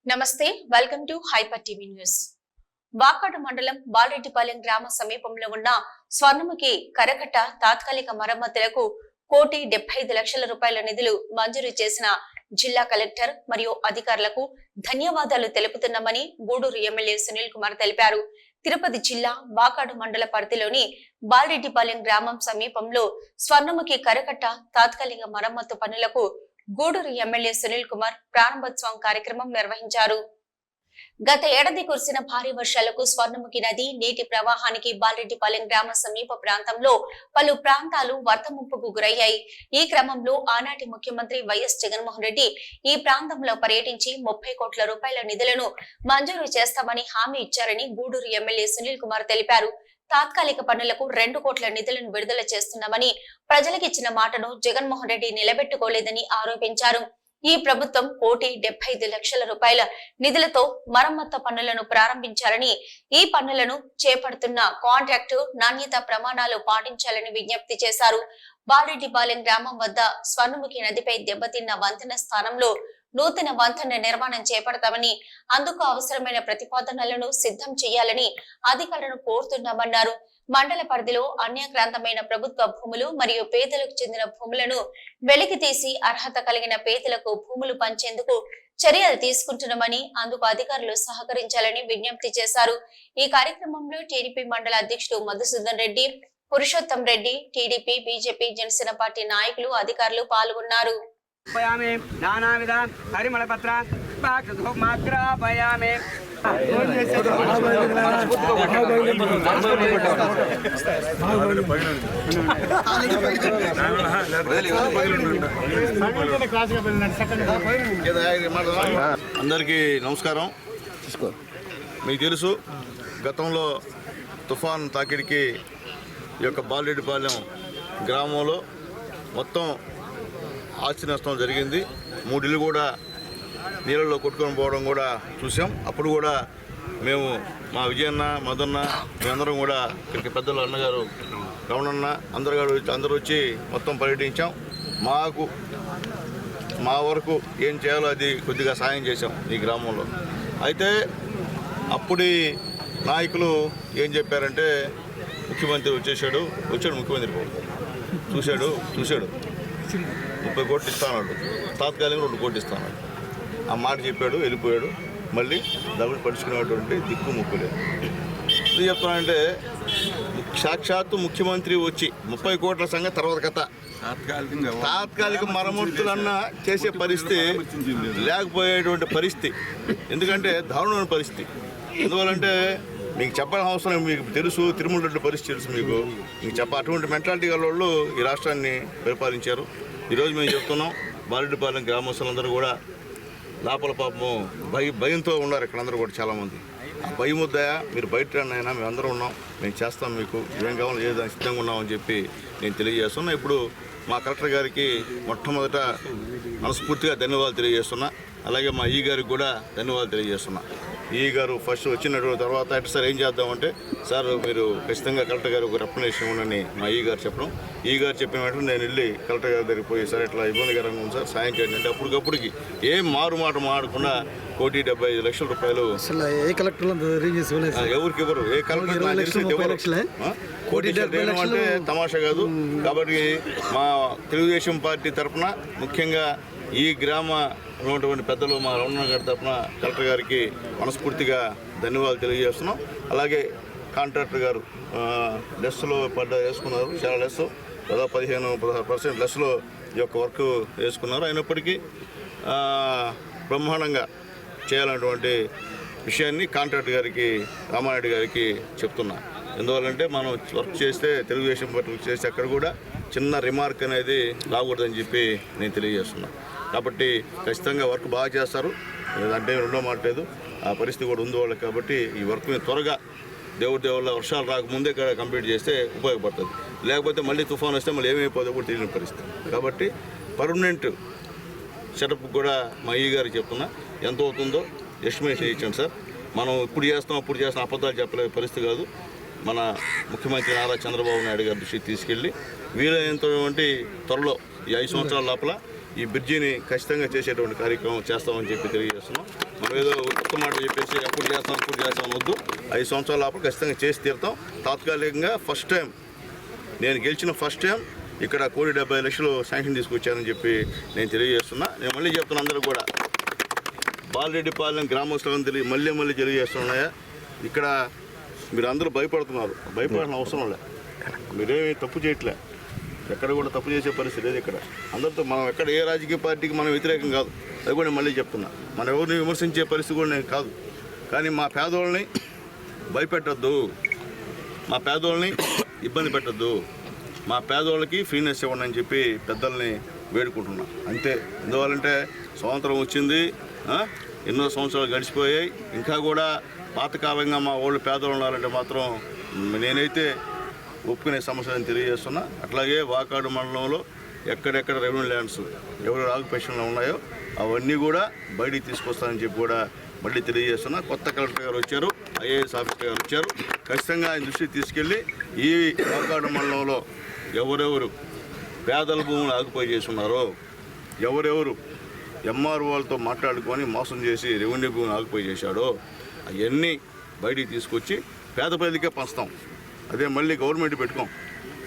నమస్తే, welcome to hyper TV news. Vakadu మండలం బాలరెడ్డిపాలెం గ్రామ సమీపంలో ఉన్న స్వర్ణముఖి కరకట్ట తాత్కాలిక మరమ్మతులకు 1,75,00,000 రూపాయల నిధులు మంజూరు చేసిన జిల్లా కలెక్టర్ మరియు అధికారులకు ధన్యవాదాలు తెలుపుతున్నామని గూడూరు ఎమ్మెల్యే సునీల్ కుమార్ తెలిపారు. తిరుపతి జిల్లా వాకాడు మండల పరిధిలోని బాలరెడ్డిపాలెం గ్రామం సమీపంలో స్వర్ణముఖి కరకట్ట తాత్కాలిక మరమ్మతు పనులకు గూడూరు ఎమ్మెల్యే సునీల్ కుమార్ ప్రారంభోత్సవం కార్యక్రమం నిర్వహించారు. గత ఏడాది కురిసిన భారీ వర్షాలకు స్వర్ణముఖి నది నీటి ప్రవాహానికి బాలరెడ్డిపాలెం గ్రామ సమీప ప్రాంతంలో పలు ప్రాంతాలు వరద ముప్పుకు గురయ్యాయి. ఈ క్రమంలో ఆనాటి ముఖ్యమంత్రి వైఎస్ జగన్మోహన్ రెడ్డి ఈ ప్రాంతంలో పర్యటించి 30 కోట్ల రూపాయల నిధులను మంజూరు చేస్తామని హామీ ఇచ్చారని గూడూరు ఎమ్మెల్యే సునీల్ కుమార్ తెలిపారు. తాత్కాలిక పనులకు 2 కోట్ల నిధులను విడుదల చేస్తున్నామని ప్రజలకిచ్చిన మాటను జగన్మోహన్ రెడ్డి నిలబెట్టుకోలేదని ఆరోపించారు. ఈ ప్రభుత్వం 1,75,00,000 రూపాయల నిధులతో మరమ్మత్తు పనులను ప్రారంభించారని, ఈ పనులను చేపడుతున్న కాంట్రాక్టు నాణ్యత ప్రమాణాలు పాటించాలని విజ్ఞప్తి చేశారు. బాలరెడ్డిపాలెం గ్రామం వద్ద స్వర్ణముఖి నదిపై దెబ్బతిన్న వంతెన స్థానంలో నూతన వంతెన నిర్మాణం చేపడతామని, అందుకు అవసరమైన ప్రతిపాదనలను సిద్ధం చేయాలని అధికారులను కోరుతున్నామన్నారు. మండల పరిధిలో అన్యాక్రాంతమైన ప్రభుత్వ భూములు మరియు పేదలకు చెందిన భూములను వెలికి తీసి అర్హత కలిగిన పేదలకు భూములు పంచేందుకు చర్యలు తీసుకుంటున్నామని, అందుకు అధికారులు సహకరించాలని విజ్ఞప్తి చేశారు. ఈ కార్యక్రమంలో టీడీపీ మండల అధ్యక్షుడు Madhusudan Reddy, Purushottam Reddy, TDP, BJP, Janasena party నాయకులు, అధికారులు పాల్గొన్నారు. అందరికీ నమస్కారం. మీకు తెలుసు, గతంలో తుఫాన్ తాకిడికి ఈ యొక్క బాలరెడ్డిపాలెం గ్రామంలో మొత్తం ఆస్తి నష్టం జరిగింది. 3 ఇళ్ళు కూడా నీళ్ళల్లో కొట్టుకొని పోవడం కూడా చూసాం. అప్పుడు కూడా మేము మా విజయన్న, మదన్న, మేమందరం కూడా ఇక్కడికి పెద్దలు అన్నగారు, రమణన్న అందరూ వచ్చి మొత్తం పర్యటించాం. మా వరకు ఏం చేయాలో అది కొద్దిగా సాయం చేశాం ఈ గ్రామంలో. అయితే అప్పుడు నాయకులు ఏం చెప్పారంటే, ముఖ్యమంత్రి వచ్చాడు ముఖ్యమంత్రి చూశాడు 30 కోట్లు ఇస్తాడు, తాత్కాలికంగా 2 కోట్లు ఇస్తాడు. ఆ మాట చెప్పాడు, వెళ్ళిపోయాడు. మళ్ళీ డబ్బులు పడుచుకునేటువంటి దిక్కు ముక్కు లేదు. ఇది చెప్తానంటే, సాక్షాత్తు ముఖ్యమంత్రి వచ్చి 30 కోట్ల సంగతి తర్వాత కథ, తాత్కాలిక మరమ్మతులన్నా చేసే పరిస్థితి లేకపోయేటువంటి పరిస్థితి. ఎందుకంటే దారుణమైన పరిస్థితి. ఎందువల్లంటే మీకు చెప్పాల్సిన అవసరం, మీకు తెలుసు, తిరుమల రెడ్డి పరిస్థితి తెలుసు మీకు అటువంటి మెంటాలిటీ గల వాళ్ళు ఈ రాష్ట్రాన్ని పరిపాలించారు. ఈరోజు మేము చెప్తున్నాం, బాలరెడ్డిపాలెం గ్రామస్తులందరూ కూడా లోపల పాపము భయంతో ఉన్నారు. ఇక్కడ అందరూ కూడా చాలామంది. ఆ భయం వద్దయా, మీరు బయట రండి అయినా, మేము అందరూ ఉన్నాం, మేము చేస్తాం, మీకు ఏం కావాలో ఏదైనా సిద్ధంగా ఉన్నామని చెప్పి నేను తెలియజేస్తున్నా. ఇప్పుడు మా కలెక్టర్ గారికి మొట్టమొదట మనస్ఫూర్తిగా ధన్యవాదాలు తెలియజేస్తున్నా. అలాగే మా ఈ గారికి కూడా ధన్యవాదాలు తెలియజేస్తున్నా. ఈ గారు ఫస్ట్ వచ్చినటువంటి తర్వాత అంటే సార్ ఏం చేద్దామంటే, సార్ మీరు ఖచ్చితంగా కలెక్టర్ గారు ఒక రికమెండేషన్ ఉండని మా ఈ గారు చెప్పడం. ఈ గారు చెప్పిన వెంటనే నేను వెళ్ళి కలెక్టర్ గారి దగ్గరికి పోయి, సార్ ఇట్లా ఇబ్బందికరంగా ఉంది సార్, సాయం చేయండి అంటే అప్పటికప్పటికి ఏం మారు మాట మాడకుండా 1,75,00,000 రూపాయలు ఎవరికి ఇవ్వరు. ఏ కలెక్టర్ అంటే తమాషా కాదు. కాబట్టి మా తెలుగుదేశం పార్టీ తరఫున ముఖ్యంగా ఈ గ్రామ ఉన్నటువంటి పెద్దలు, మా రమణ గారి తరఫున కలెక్టర్ గారికి మనస్ఫూర్తిగా ధన్యవాదాలు తెలియజేస్తున్నాం. అలాగే కాంట్రాక్టర్ గారు లెస్లో వేసుకున్నారు, చాలా లెస్, దాదాపు 15-16% లెస్లో ఈ యొక్క వర్క్ వేసుకున్నారు. అయినప్పటికీ బ్రహ్మాండంగా చేయాలన్నటువంటి విషయాన్ని కాంట్రాక్టర్ గారికి, రామారెడ్డి గారికి చెప్తున్నా. ఎందువల్లంటే మనం వర్క్ చేస్తే, తెలుగుదేశం పార్టీ వర్క్ చేస్తే అక్కడ కూడా చిన్న రిమార్క్ అనేది రాకూడదని చెప్పి నేను తెలియజేస్తున్నా. కాబట్టి ఖచ్చితంగా వర్క్ బాగా చేస్తారు, అంటే రెండో మాట లేదు. ఆ పరిస్థితి కూడా ఉంది వాళ్ళకి. కాబట్టి ఈ వర్క్ని త్వరగా దేవుడి వల్ల వర్షాలు రాకముందే కంప్లీట్ చేస్తే ఉపయోగపడుతుంది. లేకపోతే మళ్ళీ తుఫాన్ వస్తే మళ్ళీ ఏమైపోతుందో కూడా తెలియని పరిస్థితి. కాబట్టి పర్మనెంట్ సెటప్ కూడా మా ఈ గారికి చెప్తున్నా, ఎంత అవుతుందో ఎస్టిమేషన్ ఇచ్చాను సార్. మనం ఇప్పుడు చేస్తాం అబద్ధాలు చెప్పలే పరిస్థితి కాదు. మన ముఖ్యమంత్రి నారా చంద్రబాబు నాయుడు గారి దృష్టికి తీసుకెళ్ళి వీలైనంత త్వరలో ఈ 5 సంవత్సరాల లోపల ఈ బ్రిడ్జిని ఖచ్చితంగా చేసేటువంటి కార్యక్రమం చేస్తామని చెప్పి తెలియజేస్తున్నాం. మనం ఏదో కొత్త మాట చెప్పేసి అప్పుడు చేస్తాం వద్దు. 5 సంవత్సరాల లోపల ఖచ్చితంగా చేసి తీరుతాం. తాత్కాలికంగా ఫస్ట్ టైం నేను గెలిచిన ఫస్ట్ టైం ఇక్కడ 1,70,00,000 శాంక్షన్ తీసుకొచ్చానని చెప్పి నేను తెలియజేస్తున్నా. నేను మళ్ళీ చెప్తున్నా, అందరూ కూడా బాలరెడ్డిపాలెం గ్రామస్తులను మళ్ళీ తెలియజేస్తున్నాయా, ఇక్కడ మీరు అందరూ భయపడాల్సిన అవసరం లే. మీరేమీ తప్పు చేయట్లే, ఎక్కడ కూడా తప్పు చేసే పరిస్థితి లేదు. ఇక్కడ అందరితో మనం ఎక్కడ ఏ రాజకీయ పార్టీకి మనం వ్యతిరేకం కాదు, అది కూడా మళ్ళీ చెప్తున్నా. మనం ఎవరిని విమర్శించే పరిస్థితి కూడా నేను కాదు. కానీ మా పేదోళ్ళని భయపెట్టద్దు, మా పేదోళ్ళని ఇబ్బంది పెట్టద్దు, మా పేదోళ్ళకి ఫ్రీనెస్ ఇవ్వండి అని చెప్పి పెద్దల్ని వేడుకుంటున్నా. అంతే. ఎందువల్లంటే స్వాతంత్రం వచ్చింది, ఎన్నో సంవత్సరాలు గడిచిపోయాయి. ఇంకా కూడా పాతకాలంగా మా వాళ్ళు పేదలు ఉన్నారంటే మాత్రం నేనైతే ఒప్పుకునే సమస్యలను తెలియజేస్తున్నా. అట్లాగే వాకాడు మండలంలో ఎక్కడెక్కడ రెవెన్యూ ల్యాండ్స్ ఎవరు ఆక్యుపేషన్లో ఉన్నాయో అవన్నీ కూడా బయటికి తీసుకొస్తానని చెప్పి కూడా మళ్ళీ తెలియజేస్తున్నా. కొత్త కలెక్టర్ గారు వచ్చారు, ఐఏఎస్ ఆఫీసర్ గారు వచ్చారు. ఖచ్చితంగా ఆయన దృష్టికి తీసుకెళ్ళి ఈ వాకాడు మండలంలో ఎవరెవరు పేదల భూములు ఆక్యుపై చేస్తున్నారో, ఎవరెవరు ఎంఆర్ఓలతో మాట్లాడుకొని మోసం చేసి రెవెన్యూ భూమిని ఆక్యుపై చేశాడో అవన్నీ బయటికి తీసుకొచ్చి పేద ప్రజలకే పంచుతాం. అదే మళ్ళీ గవర్నమెంట్ పెట్టుకోం,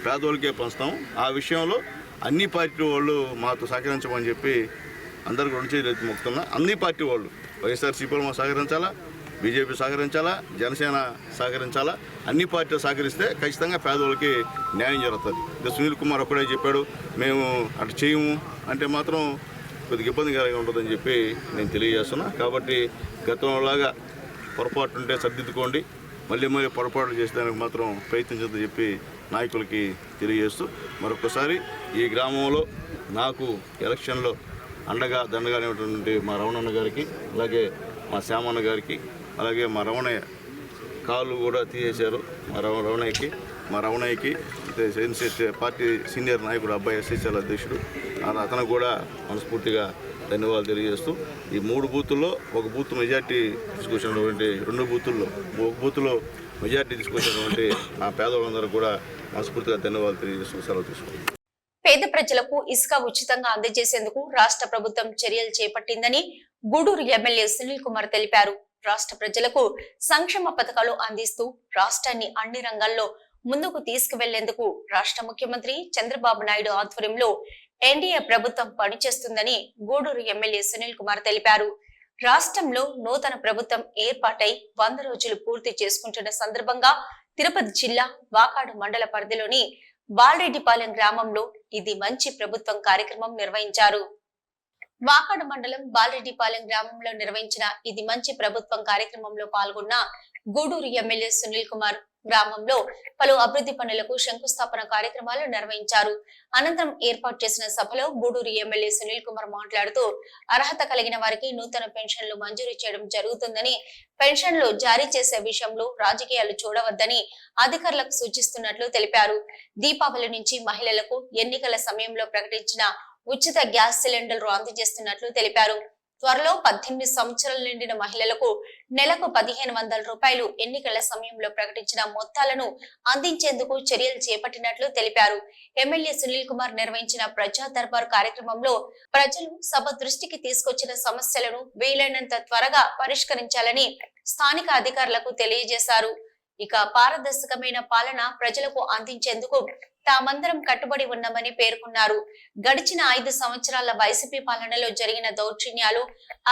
పేదోళ్ళకే పంచుతాం. ఆ విషయంలో అన్ని పార్టీ వాళ్ళు మాతో సహకరించమని చెప్పి అందరికీ 2 చేతులు ఎత్తి మొక్కుతున్నా. అన్ని పార్టీ వాళ్ళు, వైఎస్ఆర్సీపీ మా సహకరించాలా, బీజేపీ సహకరించాలా, జనసేన సహకరించాలా. అన్ని పార్టీలు సహకరిస్తే ఖచ్చితంగా పేదోళ్ళకి న్యాయం జరుగుతుంది. ఇంకా సునీల్ కుమార్ ఒక్కడే చెప్పాడు మేము అటు చేయము అంటే మాత్రం కొద్దిగా ఇబ్బందికరంగా ఉంటుందని చెప్పి నేను తెలియజేస్తున్నా. కాబట్టి గతంలాగా పొరపాటు ఉంటే సర్దిద్దుకోండి, మళ్ళీ పొరపాట్లు చేసేదానికి మాత్రం ప్రయత్నించొద్దని చెప్పి నాయకులకి తెలియజేస్తూ మరొకసారి ఈ గ్రామంలో నాకు ఎలక్షన్లో అండగా దండగానేటువంటి మా రమణన్న గారికి, అలాగే మా శ్యామన్న గారికి, అలాగే మా రమణయ్య కాళ్ళు కూడా తీసేశారు మా రమణయ్యకి పార్టీ సీనియర్ నాయకుడు అబ్బాయి ఎస్ఎస్ఎల్ అధ్యక్షుడు, అతను కూడా మనస్ఫూర్తిగా ధన్యవాదాలు తెలియజేస్తూ ఈ 3 బూతుల్లో ఒక బూత్ మెజార్టీ తీసుకొచ్చినటువంటి 2 బూతుల్లో ఒక బూత్లో మెజార్టీ తీసుకొచ్చినటువంటి నా పేదవాళ్ళందరూ కూడా మనస్ఫూర్తిగా ధన్యవాదాలు తెలియజేస్తూ సెలవు తీసుకుంటాం. పేద ప్రజలకు ఇసుక ఉచితంగా అందజేసేందుకు రాష్ట్ర ప్రభుత్వం చర్యలు చేపట్టిందని గూడూరు ఎమ్మెల్యే సునీల్ కుమార్ తెలిపారు. రాష్ట్ర ప్రజలకు సంక్షేమ పథకాలు అందిస్తూ రాష్ట్రాన్ని అన్ని రంగాల్లో ముందుకు తీసుకువెళ్లేందుకు రాష్ట్ర ముఖ్యమంత్రి చంద్రబాబు నాయుడు ఆధ్వర్యంలో ఎన్డీఏ ప్రభుత్వం పనిచేస్తుందని గూడూరు ఎమ్మెల్యే సునీల్ కుమార్ తెలిపారు. రాష్ట్రంలో నూతన ప్రభుత్వం ఏర్పాటై 100 రోజులు పూర్తి చేసుకుంటున్న సందర్భంగా తిరుపతి జిల్లా వాకాడు మండల పరిధిలోని బాలరెడ్డిపాలెం గ్రామంలో ఇది మంచి ప్రభుత్వం కార్యక్రమం నిర్వహించారు. వాకాడు మండలం బాలరెడ్డిపాలెం గ్రామంలో నిర్వహించిన ఇది మంచి ప్రభుత్వం కార్యక్రమంలో పాల్గొన్న గూడూరు ఎమ్మెల్యే సునీల్ కుమార్ గ్రామంలో పలు అభివృద్ధి పనులకు శంకుస్థాపన కార్యక్రమాలు నిర్వహించారు. అనంతరం ఏర్పాటు చేసిన సభలో గూడూరు ఎమ్మెల్యే సునీల్ కుమార్ మాట్లాడుతూ అర్హత కలిగిన వారికి నూతన పెన్షన్లు మంజూరు చేయడం జరుగుతుందని, పెన్షన్లు జారీ చేసే విషయంలో రాజకీయాలు చూడవద్దని అధికారులకు సూచిస్తున్నట్లు తెలిపారు. దీపావళి నుంచి మహిళలకు ఎన్నికల సమయంలో ప్రకటించిన ఉచిత గ్యాస్ సిలిండర్లు అందజేస్తున్నట్లు తెలిపారు. త్వరలో 18 సంవత్సరాలు నిండిన మహిళలకు నెలకు 1,500 రూపాయలు ఎన్నికల సమయంలో ప్రకటించిన మొత్తాలను అందించేందుకు చర్యలు చేపట్టినట్లు తెలిపారు. ఎమ్మెల్యే సునీల్ కుమార్ నిర్వహించిన ప్రజా దర్బార్ కార్యక్రమంలో ప్రజలు సభ దృష్టికి తీసుకొచ్చిన సమస్యలను వీలైనంత త్వరగా పరిష్కరించాలని స్థానిక అధికారులకు తెలియజేశారు. ఇక పారదర్శకమైన పాలన ప్రజలకు అందించేందుకు తామందరం కట్టుబడి ఉన్నామని పేర్కొన్నారు. గడిచిన 5 సంవత్సరాల వైసీపీ పాలనలో జరిగిన దౌర్జన్యాలు,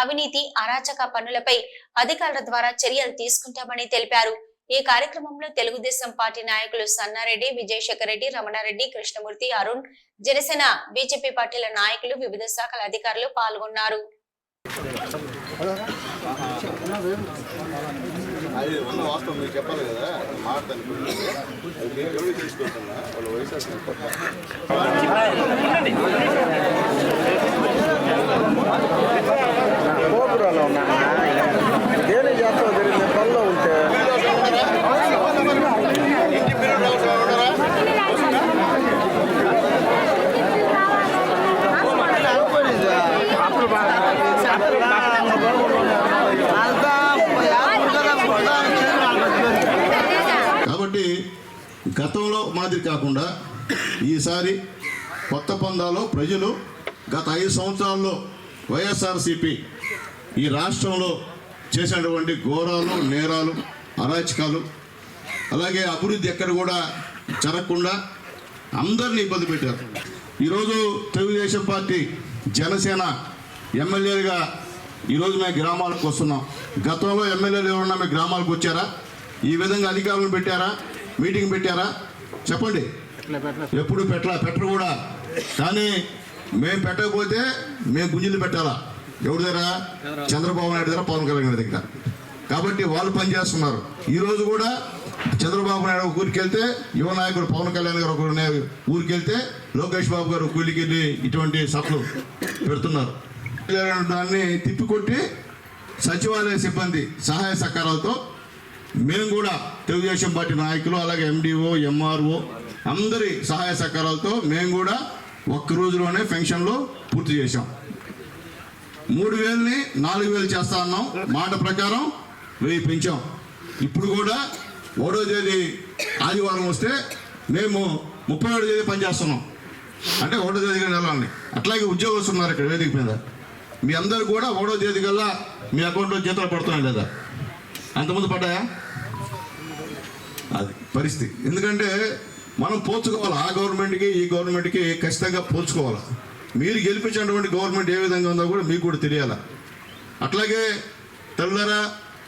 అవినీతి, అరాచక పనులపై అధికారుల ద్వారా చర్యలు తీసుకుంటామని తెలిపారు. ఈ కార్యక్రమంలో తెలుగుదేశం పార్టీ నాయకులు సన్నారెడ్డి, విజయశేఖర్ రెడ్డి, రమణారెడ్డి, కృష్ణమూర్తి, అరుణ్, జనసేన, బీజేపీ పార్టీల నాయకులు, వివిధ శాఖల అధికారులు పాల్గొన్నారు. అది ఉన్న వాస్తవం మీరు చెప్పాలి కదా, మాట్లాడుతాను ఎవరు తీసుకుంటున్నా వాళ్ళు వయసు గోపురాలో ఉన్నా దేని చేస్తా జరిగిన పనిలో ఉంటే ఇంటి పిల్లలు ఉంటారా కాబట్టి గతంలో మాదిరి కాకుండా ఈసారి కొత్త పందాలో ప్రజలు గత 5 సంవత్సరాల్లో వైఎస్ఆర్సీపీ ఈ రాష్ట్రంలో చేసినటువంటి ఘోరాలు, నేరాలు, అరాచకాలు, అలాగే అభివృద్ధి ఎక్కడ కూడా జరగకుండా అందరినీ ఇబ్బంది పెట్టారు. ఈరోజు తెలుగుదేశం పార్టీ, జనసేన ఎమ్మెల్యేలుగా ఈరోజు మేము గ్రామాలకు వస్తున్నాం. గతంలో ఎమ్మెల్యేలు ఎవరన్నా మీ గ్రామాలకు వచ్చారా? ఈ విధంగా అధికారులను పెట్టారా? మీటింగ్ పెట్టారా? చెప్పండి. ఎప్పుడు పెట్టరు కూడా. కానీ మేము పెట్టకపోతే మేము గుంజులు పెట్టాలా? ఎవరి దగ్గర? చంద్రబాబు నాయుడు దగ్గర, పవన్ కళ్యాణ్ గారి దగ్గర. కాబట్టి వాళ్ళు పనిచేస్తున్నారు. ఈరోజు కూడా చంద్రబాబు నాయుడు ఒక ఊరికి వెళ్తే, యువ నాయకుడు పవన్ కళ్యాణ్ గారు ఒక ఊరికి వెళ్తే, లోకేష్ బాబు గారు కూలికి వెళ్ళి ఇటువంటి సభలు పెడుతున్నారు. దాన్ని తిప్పికొట్టి సచివాలయ సిబ్బంది సహాయ సహకారాలతో మేము కూడా తెలుగుదేశం పార్టీ నాయకులు, అలాగే ఎండిఓ, ఎంఆర్ఓ అందరి సహాయ సహకారాలతో మేము కూడా ఒక్క రోజులోనే పెన్షన్లు పూర్తి చేశాం. 3,000ని 4,000 చేస్తా ఉన్నాం. మాట ప్రకారం 1000 పెంచాం. ఇప్పుడు కూడా 1వ తేదీ ఆదివారం వస్తే మేము 31వ తేదీ పనిచేస్తున్నాం. అంటే 1వ తేదీగా నెలని. అట్లాగే ఉద్యోగస్తులు ఉన్నారు ఇక్కడ వేదిక మీద. మీ అందరు కూడా 1వ తేదీ కల్లా మీ అకౌంట్లో జీతాలు పడుతున్నాయి లేదా? అంతకుముందు పడ్డాయా? అది పరిస్థితి. ఎందుకంటే మనం పోల్చుకోవాలి. ఆ గవర్నమెంట్కి ఈ గవర్నమెంట్కి ఖచ్చితంగా పోల్చుకోవాలి. మీరు గెలిపించినటువంటి గవర్నమెంట్ ఏ విధంగా ఉందో కూడా మీకు కూడా తెలియాలి. అట్లాగే తెల్లరా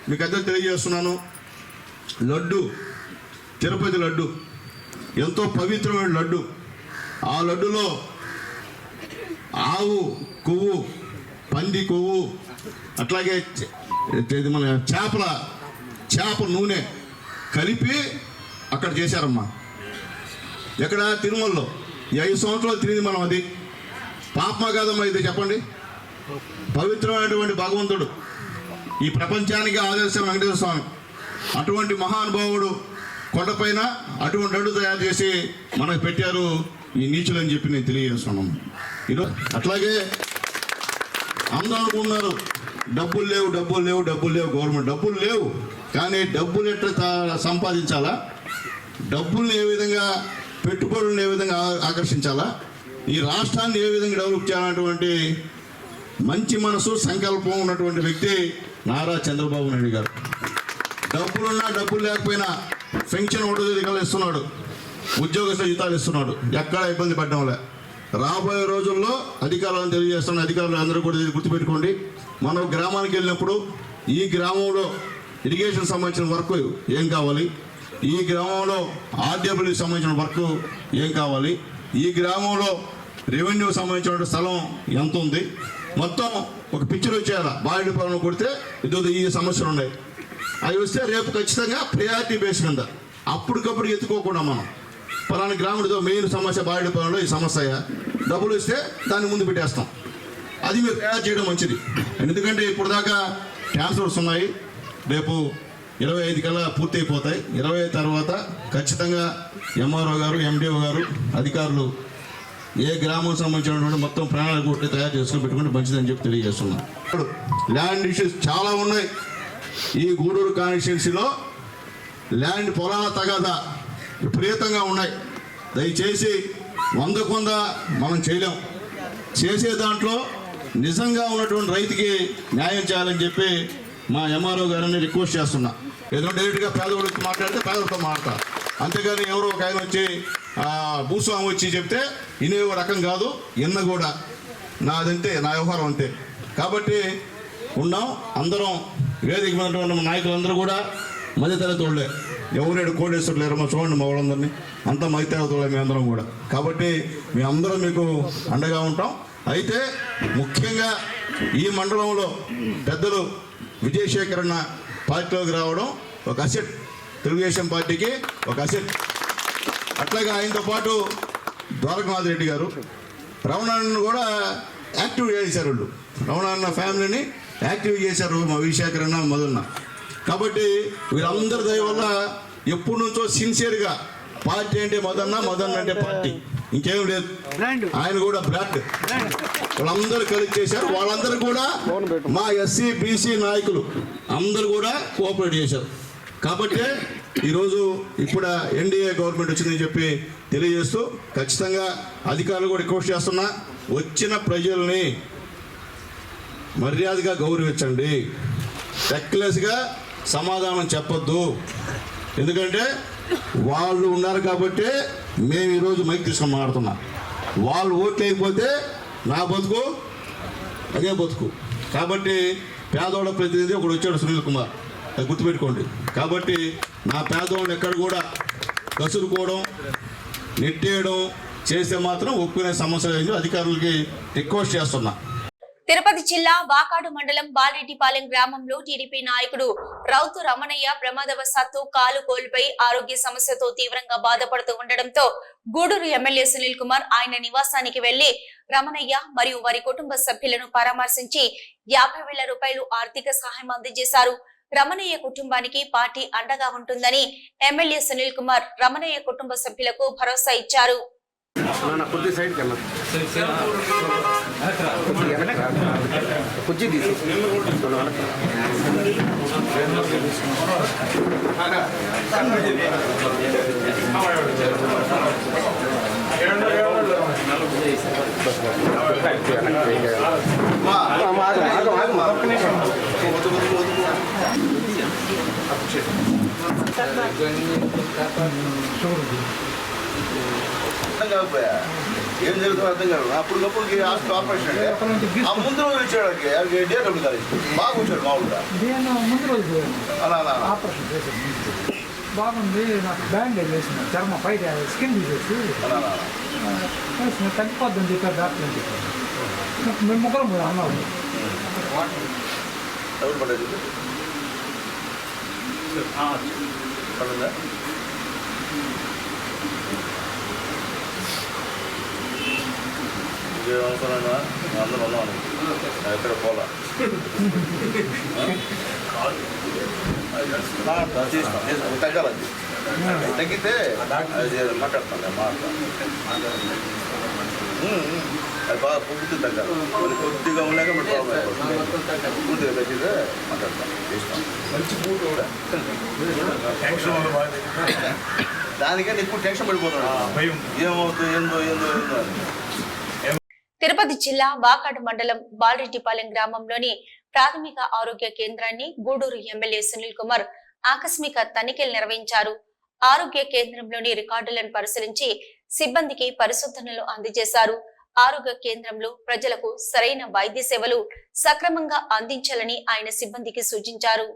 మీకు అందరూ తెలియజేస్తున్నాను, లడ్డు, తిరుపతి లడ్డు ఎంతో పవిత్రమైన లడ్డు. ఆ లడ్డులో ఆవు కొవ్వు, పంది కొవ్వు, అట్లాగే మన చేప నూనె కలిపి అక్కడ చేశారమ్మా. ఎక్కడ? తిరుమలలో. 5 సంవత్సరాలు తిరిగింది మనం. అది పాపమా కాదమ్మా? ఇది చెప్పండి. పవిత్రమైనటువంటి భగవంతుడు, ఈ ప్రపంచానికి ఆదర్శం వెంకటేశ్వర స్వామి. అటువంటి మహానుభావుడు కొండపైన అటువంటి లడ్డు తయారు చేసి మనకు పెట్టారు ఈ నీచులు అని చెప్పి నేను తెలియజేస్తున్నాను. ఈరోజు అట్లాగే అందరూ అనుకున్నారు డబ్బులు లేవు గవర్నమెంట్ డబ్బులు లేవు. కానీ డబ్బులు ఎట్లా సంపాదించాలా, డబ్బుల్ని ఏ విధంగా, పెట్టుబడులను ఏ విధంగా ఆకర్షించాలా, ఈ రాష్ట్రాన్ని ఏ విధంగా డెవలప్ చేయాలన్నటువంటి మంచి మనసు, సంకల్పం ఉన్నటువంటి వ్యక్తి నారా చంద్రబాబు నాయుడు గారు. డబ్బులున్నా డబ్బులు లేకపోయినా పెన్షన్ 1వ తేదీ కల్లా ఇస్తున్నాడు, ఉద్యోగస్తుల జీతాలు ఇస్తున్నాడు. ఎక్కడ ఇబ్బంది పడడం లే. రాబోయే రోజుల్లో అధికారులను తెలియజేస్తున్న అధికారులు అందరూ కూడా గుర్తుపెట్టుకోండి. మనం గ్రామానికి వెళ్ళినప్పుడు ఈ గ్రామంలో ఇరిగేషన్ సంబంధించిన వర్క్ ఏం కావాలి, ఈ గ్రామంలో ఆర్డబ్ల్యూకి సంబంధించిన వర్క్ ఏం కావాలి, ఈ గ్రామంలో రెవెన్యూ సంబంధించిన స్థలం ఎంత ఉంది, మొత్తం ఒక పిక్చర్ వచ్చేయాల. బాడీ పొలం కొడితే ఈ సమస్యలు ఉన్నాయి. అవి వస్తే రేపు ఖచ్చితంగా ప్రయారిటీ బేస్ మీద అప్పటికప్పుడు ఎత్తుకోకుండా మనం పలానా గ్రామంలో మెయిన్ సమస్య బాడీ పొలంలో ఈ సమస్య, డబ్బులు ఇస్తే దాన్ని ముందు పెట్టేస్తాం. అది మీరు తయారు చేయడం మంచిది. ఎందుకంటే ఇప్పుడు దాకా ట్రాన్స్ఫర్స్ ఉన్నాయి, రేపు 25 కల్లా పూర్తి అయిపోతాయి. 25 తర్వాత ఖచ్చితంగా ఎంఆర్ఓ గారు, ఎండిఓ గారు, అధికారులు ఏ గ్రామం సంబంధించినటువంటి మొత్తం ప్రణాళిక కొట్టి తయారు చేసుకుని పెట్టుకుంటే మంచిదని చెప్పి తెలియజేస్తున్నాం. ల్యాండ్ ఇష్యూస్ చాలా ఉన్నాయి. ఈ గూడూరు కాన్స్టిట్యున్సీలో ల్యాండ్ పొలాల తగాదా విపరీతంగా ఉన్నాయి. దయచేసి 100 మనం చేయలేం. చేసే దాంట్లో నిజంగా ఉన్నటువంటి రైతుకి న్యాయం చేయాలని చెప్పి మా ఎంఆర్ఓ గారిని రిక్వెస్ట్ చేస్తున్నా. ఏదో డైరెక్ట్గా పేదవాళ్ళకి మాట్లాడితే పేదలతో మాట్లాడతా, అంతేగాని ఎవరో ఒక ఆయన వచ్చి భూస్వామి వచ్చి చెప్తే ఇనే రకం కాదు. ఎన్న కూడా నాదంతే, నా వ్యవహారం అంతే. కాబట్టి ఉన్నాం అందరం. వేదిక మీద నాయకులందరూ కూడా మధ్యతరగతి వాళ్ళే, ఎవరేడు కోడేశ్వరులు లేరమ్మా. చూడండి మా వాళ్ళందరినీ, అంతా మధ్యతరగతి వాళ్ళే మీ అందరం కూడా. కాబట్టి మీ అందరం మీకు అండగా ఉంటాం. అయితే ముఖ్యంగా ఈ మండలంలో పెద్దలు విజయశేఖర్ అన్న పార్టీలోకి రావడం ఒక అసెట్, తెలుగుదేశం పార్టీకి ఒక అసెట్. అట్లాగే ఆయనతో పాటు ద్వారకనాథ్ రెడ్డి గారు, రమణాన్ని కూడా యాక్టివ్ చేశారు. వాళ్ళు రమణాన్న ఫ్యామిలీని యాక్టివ్ చేశారు, మా విజయశేఖర్ అన్న మొదలన్న. కాబట్టి వీళ్ళందరి దయ వల్ల ఎప్పటి నుంచో సిన్సియర్గా పార్టీ అంటే మదన్న అంటే పార్టీ, ఇంకేం లేదు. ఆయన కూడా బ్రాండ్ వాళ్ళందరూ కలిసి చేశారు. వాళ్ళందరూ కూడా మా ఎస్సీ బీసీ నాయకులు అందరూ కూడా కోఆపరేట్ చేశారు. కాబట్టి ఈరోజు ఇప్పుడు ఎన్డీఏ గవర్నమెంట్ వచ్చిందని చెప్పి తెలియజేస్తూ ఖచ్చితంగా అధికారులు కూడా రిక్వెస్ట్ చేస్తున్నా, వచ్చిన ప్రజల్ని మర్యాదగా గౌరవించండి, రెక్లెస్గా సమాధానం చెప్పొద్దు. ఎందుకంటే వాళ్ళు ఉన్నారు కాబట్టి మేము ఈరోజు మైక్ తీసుకొని మాట్లాడుతున్నాం. వాళ్ళు ఓట్లు అయిపోతే నా బతుకు అదే బతుకు. కాబట్టి పేదవాళ్ళ ప్రతినిధి ఒకడు వచ్చాడు, సునీల్ కుమార్, అది గుర్తుపెట్టుకోండి. కాబట్టి నా పేదవాళ్ళని ఎక్కడ కూడా కసురుకోవడం, నెట్టేయడం చేస్తే మాత్రం ఒప్పుకునే సమస్య లేదు. అధికారులకి రిక్వెస్ట్ చేస్తున్నా. తిరుపతి జిల్లా వాకాడు మండలం బాలరెడ్డిపాలెం గ్రామంలో టీడీపీ నాయకుడు రౌతు రమణయ్య ప్రమాదవశాత్తు కాలు కోల్పోయి ఆరోగ్య సమస్యతో తీవ్రంగా బాధపడుతూ ఉండడంతో గూడూరు ఎమ్మెల్యే సునీల్ కుమార్ ఆయన నివాసానికి వెళ్లి రమణయ్య మరియు వారి కుటుంబ సభ్యులను పరామర్శించి 50,000 రూపాయలు ఆర్థిక సహాయం అందజేశారు. రమణయ్య కుటుంబానికి పార్టీ అండగా ఉంటుందని ఎమ్మెల్యే సునీల్ కుమార్ రమణయ్య కుటుంబ సభ్యులకు భరోసా ఇచ్చారు. కుర్చీ తీసి ఏం జరుగుతుందో అర్థం కాదు. అప్పటికప్పుడు ఆపరేషన్ అంటే ఆ ముందు రోజు వచ్చాడు, డేట్ అడుగుతారు, బాగా వచ్చాడు మామూలుగా. నేను ముందు రోజు అలా ఆపరేషన్ చేశాను, బాగుంది. నాకు బ్యాండేజ్ వేసిన చర్మ పై స్కిన్ తీసేసి తగ్గిపోద్దని చెప్పారు డాక్టర్ అని చెప్పారు. మేము ముగ్గురం కూడా అన్నాము. ఎవరు పడేది పడుందా? అవసరమైనా అందరూ ఉన్నాను, ఎక్కడ పోలా తగ్గాలి. తగ్గితే మాట్లాడతాను అది బాగా పూర్తి తగ్గాలి. మరి కొద్దిగా ఉన్నాక మరి ప్రాబ్లం అయిపోతుంది. పూర్తిగా తగ్గితే మాట్లాడతాను, చేస్తాం. మంచి పూట కూడా దానికని ఎక్కువ టెన్షన్ పడిపోతున్నాడు, ఏమవుతుంది ఏందో ఏందో ఏందో అని. తిరుపతి జిల్లా వాకాడు మండలం బాలరెడ్డిపాలెం గ్రామంలోని ప్రాథమిక ఆరోగ్య కేంద్రాన్ని గూడూరు ఎమ్మెల్యే సునీల్ కుమార్ ఆకస్మిక తనిఖీలు నిర్వహించారు. ఆరోగ్య కేంద్రంలోని రికార్డులను పరిశీలించి సిబ్బందికి పరిశోధనలు అందజేశారు. ఆరోగ్య కేంద్రంలో ప్రజలకు సరైన వైద్య సేవలు సక్రమంగా అందించాలని ఆయన సిబ్బందికి సూచించారు.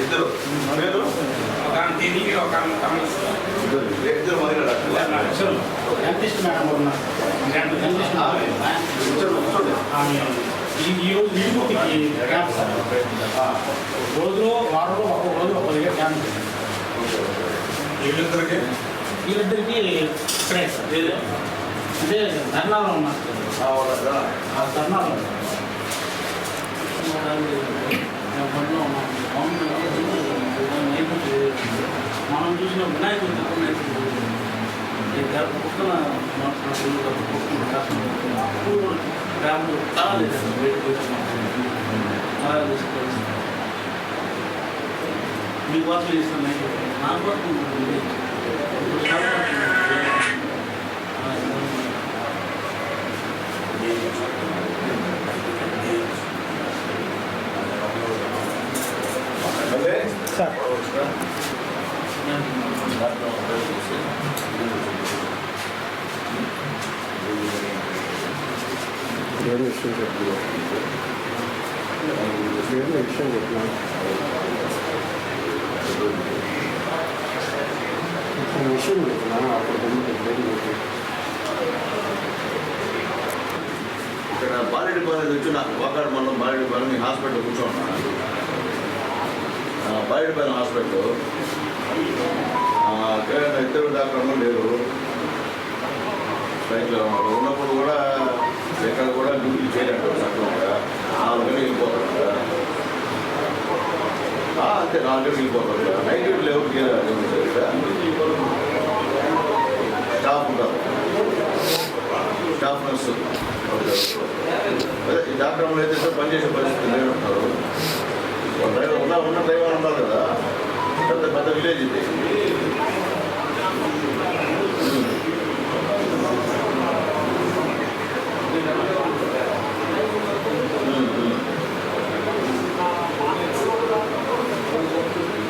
ఇద్దరు రోజులో వారంలో ఒక రోజు ఒక దగ్గర క్యాంప్. వీళ్ళిద్దరికి ఇక్కడే అంటే ధర్నాలో ఉన్నారు. ఆ ధర్నాలో మనం చూసిన వినాయకుడు పక్కన గ్రామంలో చాలా మీ కోసం చేస్తున్నాయి, నా కోసం సార్ వేరే విషయం చెప్తున్నా విషయం చెప్తున్నా ఇక్కడ బాలరెడ్డిపాలెం వచ్చిన వాకాడు మండలం బాలరెడ్డిపాలెం మీ హాస్పిటల్ కూర్చోన్నా. బాలరెడ్డిపాలెం హాస్పిటల్ ఇద్దరు డాక్టర్లు లేరు. రైతులు ఉన్నప్పుడు కూడా ఎక్కడ కూడా డ్యూటీ చేయలేదు సక్రమంగా 4 గంటలు వెళ్ళిపోతారు కదా. అంతే 4 గంటలు వెళ్ళిపోతారు కదా. నైట్ డ్యూటీలు ఎవరు స్టాఫ్ ఉంటారు, స్టాఫ్ నర్సు అదే ఈ డాక్టర్లు అయితే పనిచేసే పరిస్థితి లేని ఉంటారు. డ్రైవర్ ఉన్న డ్రైవర్ ఉన్నారు కదా. పెద్ద విలేజ్ ఇది.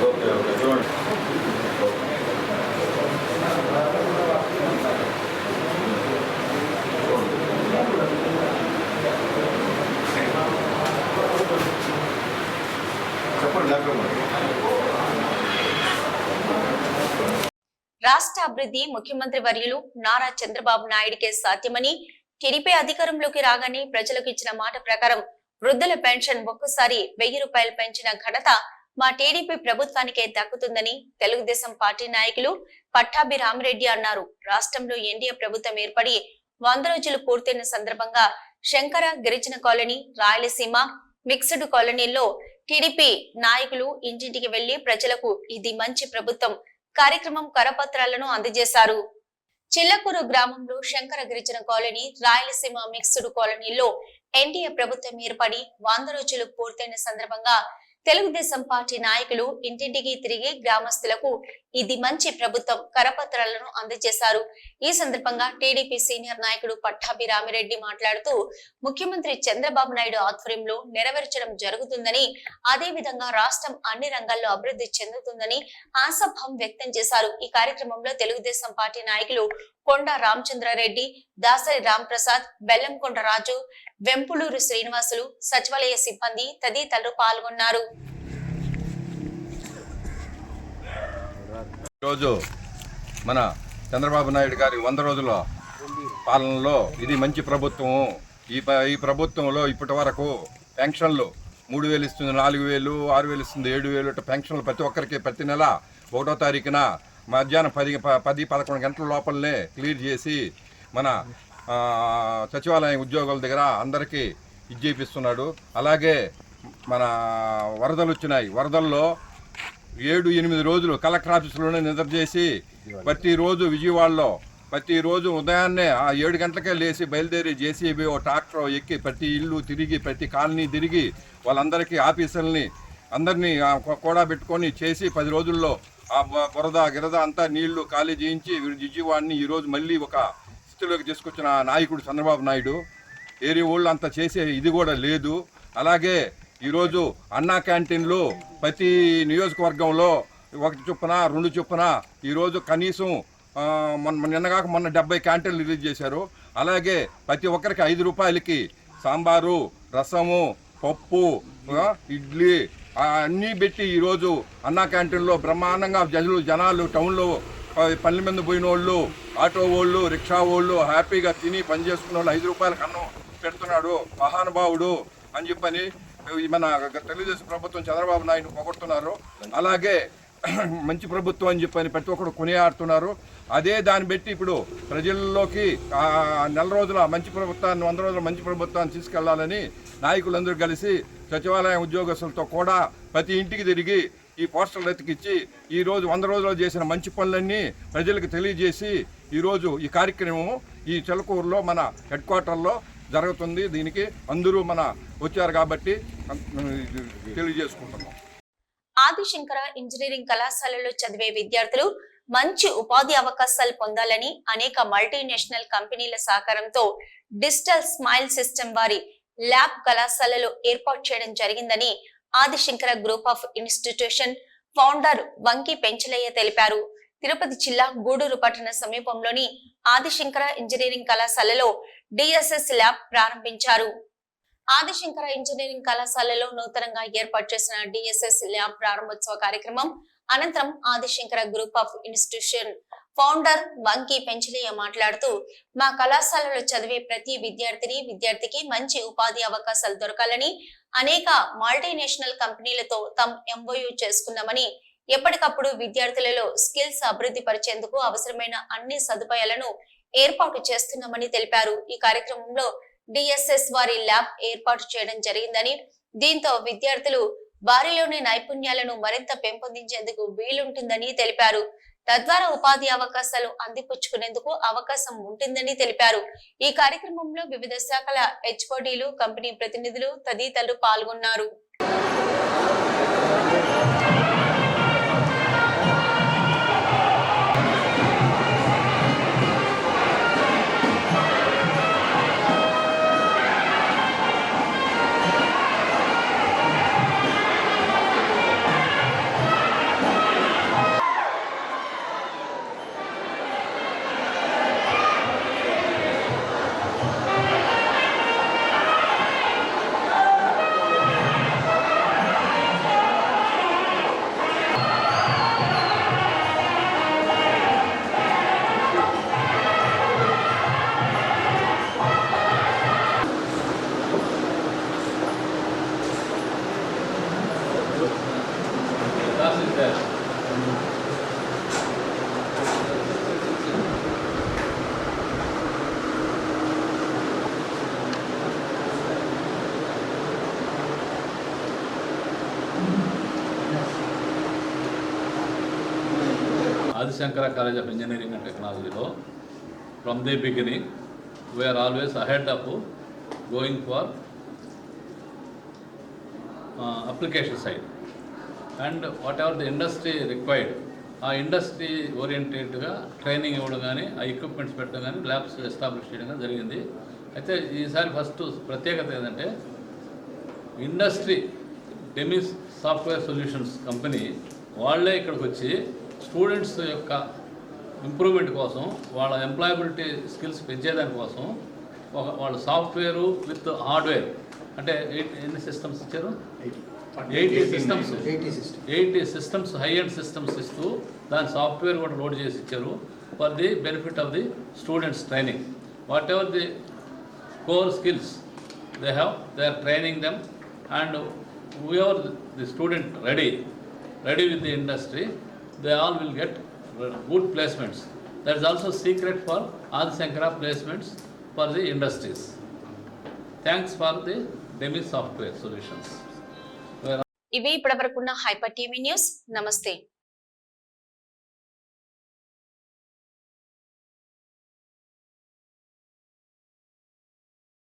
ఓకే చూడండి. చెప్పండి డాక్టర్. రాష్ట్ర అభివృద్ధి ముఖ్యమంత్రి వర్యులు నారా చంద్రబాబు నాయుడికే సాధ్యమని, టీడీపీ అధికారంలోకి రాగానే ప్రజలకు ఇచ్చిన మాట ప్రకారం వృద్ధుల పెన్షన్ ఒక్కసారి 1000 రూపాయలు పెంచిన ఘనత మా టీడీపీ ప్రభుత్వానికే దక్కుతుందని తెలుగుదేశం పార్టీ నాయకులు పట్టాభి రామిరెడ్డి అన్నారు. రాష్ట్రంలో ఎన్డీఏ ప్రభుత్వం ఏర్పడి 100 రోజులు పూర్తయిన సందర్భంగా శంకర గిరిజన కాలనీ, రాయలసీమ మిక్స్డ్ కాలనీల్లో టీడీపీ నాయకులు ఇంటింటికి వెళ్లి ప్రజలకు ఇది మంచి ప్రభుత్వం కార్యక్రమం కరపత్రాలను అందజేశారు. చిల్లకూరు గ్రామంలో శంకర గిరిజన కాలనీ, రాయలసీమ మిక్స్డ్ కాలనీలో ఎన్డీఏ ప్రభుత్వం ఏర్పడి 100 రోజులు పూర్తయిన సందర్భంగా తెలుగుదేశం పార్టీ నాయకులు ఇంటింటికి తిరిగి గ్రామస్తులకు ఇది మంచి ప్రభుత్వం కరపత్రాలను అందజేశారు. ఈ సందర్భంగా టీడీపీ సీనియర్ నాయకుడు పట్టాభి రామిరెడ్డి మాట్లాడుతూ ముఖ్యమంత్రి చంద్రబాబు నాయుడు ఆధ్వర్యంలో నెరవేర్చడం జరుగుతుందని, అదే విధంగా రాష్ట్రం అన్ని రంగాల్లో అభివృద్ధి చెందుతుందని ఆశాభావం వ్యక్తం చేశారు. ఈ కార్యక్రమంలో తెలుగుదేశం పార్టీ నాయకులు కొండ రామచంద్రారెడ్డి, దాసరి రాంప్రసాద్, బెల్లంకొండ రాజు, వెంపులూరు శ్రీనివాసులు, సచివాలయ సిబ్బంది తదితరులు పాల్గొన్నారు. ఈరోజు మన చంద్రబాబు నాయుడు గారి 100 రోజుల పాలనలో ఇది మంచి ప్రభుత్వం. ఈ ప్రభుత్వంలో ఇప్పటి వరకు పెన్షన్లు 3000 ఇస్తుంది, 4000, 6000 ఇస్తుంది, 7000 పెన్షన్లు ప్రతి ఒక్కరికి ప్రతి నెల 1వ తారీఖున మధ్యాహ్నం 10-11 గంటల లోపలనే క్లియర్ చేసి మన సచివాలయం ఉద్యోగుల దగ్గర అందరికీ ఇచ్చేపిస్తున్నాడు. అలాగే మన వరదలు వచ్చినాయి. వరదల్లో 7-8 రోజులు కలెక్టర్ ఆఫీసులోనే నిద్ర చేసి ప్రతిరోజు విజయవాడలో ప్రతిరోజు ఉదయాన్నే 7 గంటలకే లేచి బయలుదేరి జేసీబీ ట్రాక్టర్ ఎక్కి ప్రతి ఇల్లు తిరిగి ప్రతి కాలనీ తిరిగి వాళ్ళందరికీ ఆఫీసర్ని అందరినీ కూడా పెట్టుకొని చేసి 10 రోజుల్లో ఆ బురద గిరద అంతా నీళ్లు ఖాళీ చేయించి విజయవాడని ఈరోజు మళ్ళీ ఒక స్థితిలోకి తీసుకొచ్చిన నాయకుడు చంద్రబాబు నాయుడు. ఏరి ఊళ్ళు అంతా చేసే ఇది కూడా లేదు. అలాగే ఈరోజు అన్నా క్యాంటీన్లు ప్రతి నియోజకవర్గంలో 1 చొప్పున 2 చొప్పున ఈరోజు కనీసం నిన్నగాక మొన్న 70 క్యాంటీన్లు రిలీజ్ చేశారు. అలాగే ప్రతి ఒక్కరికి 5 రూపాయలకి సాంబారు, రసము, పప్పు, ఇడ్లీ అన్నీ పెట్టి ఈరోజు అన్నా క్యాంటీన్లో బ్రహ్మాండంగా జనాలు టౌన్లో పల్లె మీద పోయిన వాళ్ళు, ఆటో వాళ్ళు, రిక్షా వాళ్ళు హ్యాపీగా తిని పని చేసుకున్న వాళ్ళు 5 రూపాయలకు అన్నం పెడుతున్నాడు మహానుభావుడు అని చెప్పని మన తెలుగుదేశం ప్రభుత్వం చంద్రబాబు నాయుడు పొగడుతున్నారు. అలాగే మంచి ప్రభుత్వం అని చెప్పని ప్రతి ఒక్కరు కొనియాడుతున్నారు. అదే దాన్ని బట్టి ఇప్పుడు ప్రజల్లోకి నెల రోజుల మంచి ప్రభుత్వాన్ని 100 రోజుల మంచి ప్రభుత్వాన్ని తీసుకెళ్లాలని నాయకులందరూ కలిసి సచివాలయం ఉద్యోగస్తులతో కూడా ప్రతి ఇంటికి తిరిగి ఈ పోస్టర్లు ఎత్తికిచ్చి ఈరోజు 100 రోజుల్లో చేసిన మంచి పనులన్నీ ప్రజలకు తెలియజేసి ఈరోజు ఈ కార్యక్రమం ఈ చిలకూరులో మన హెడ్ క్వార్టర్లో జరుగుతుంది. దీనికి అందరూ మన వచ్చారు కాబట్టి తెలియజేసుకుంటున్నాం. ఆదిశంకర ఇంజనీరింగ్ కళాశాలలో చదివే విద్యార్థులు మంచి ఉపాధి అవకాశాలు పొందాలని అనేక మల్టీనేషనల్ కంపెనీల సహకారంతో డిజిటల్ స్మైల్ సిస్టమ్ వారి ల్యాబ్ కళాశాలలో ఏర్పాటు చేయడం జరిగిందని Adishankara group of institution founder Vanki Penchalaiah తెలిపారు. తిరుపతి జిల్లా గూడూరు పట్టణ సమీపంలోని ఆదిశంకర ఇంజనీరింగ్ కళాశాలలో డిఎస్ఎస్ ల్యాబ్ ప్రారంభించారు. ఆదిశంకర ఇంజనీరింగ్ కళాశాలలో నూతనంగా ఏర్పాటు చేసిన డిఎస్ఎస్ ల్యాబ్ ప్రారంభోత్సవ కార్యక్రమం అనంతరం Adishankara group of institution founder Vanki Penchalaiah మాట్లాడుతూ, మా కళాశాలలో చదివే ప్రతి విద్యార్థికి మంచి ఉపాధి అవకాశాలు దొరకాలని అనేక మల్టీనేషనల్ కంపెనీలతో తాము ఎంఓయూ చేసుకున్నామని, ఎప్పటికప్పుడు విద్యార్థులలో స్కిల్స్ అభివృద్ధి పరిచేందుకు అవసరమైన అన్ని సదుపాయాలను ఏర్పాటు చేస్తున్నామని తెలిపారు. ఈ కార్యక్రమంలో డిఎస్ఎస్ వారి ల్యాబ్ ఏర్పాటు చేయడం జరిగిందని, దీంతో విద్యార్థులు వారిలోని నైపుణ్యాలను మరింత పెంపొందించేందుకు వీలుంటుందని తెలిపారు. తద్వారా ఉపాధి అవకాశాలు అందిపుచ్చుకునేందుకు అవకాశం ఉంటుందని తెలిపారు. ఈ కార్యక్రమంలో వివిధ శాఖల హెచ్ఓడీలు, కంపెనీ ప్రతినిధులు తదితరులు పాల్గొన్నారు. Adi Shankara College of Engineering and Technology lo, from the beginning, we are always ahead of going for application side, and whatever the industry required, industry oriented training ఇవ్వడం, equipments పెట్టడం, labs establish చేయడం జరిగింది. అయితే ఈసారి first ప్రత్యేకత ఏంటంటే industry Demis software solutions company వాళ్ళే ఇక్కడికి వచ్చి స్టూడెంట్స్ యొక్క ఇంప్రూవ్మెంట్ కోసం, వాళ్ళ ఎంప్లాయబిలిటీ స్కిల్స్ పెంచేదాని కోసం వాళ్ళ సాఫ్ట్వేరు విత్ హార్డ్వేర్, అంటే ఎన్ని సిస్టమ్స్ ఇచ్చారు? 80 సిస్టమ్స్ హై అండ్ సిస్టమ్స్ ఇస్తూ దాని సాఫ్ట్వేర్ కూడా లోడ్ చేసి ఇచ్చారు for the benefit of the students training. What ever the core skills they are training them, and whoever the student ready with the industry, they all will get good placements. That is also secret for Adi Shankara placements for the industries. Thanks for the Demis Software Solutions. ఇవి ఇప్పటివరకున్న hyper TV news. నమస్తే.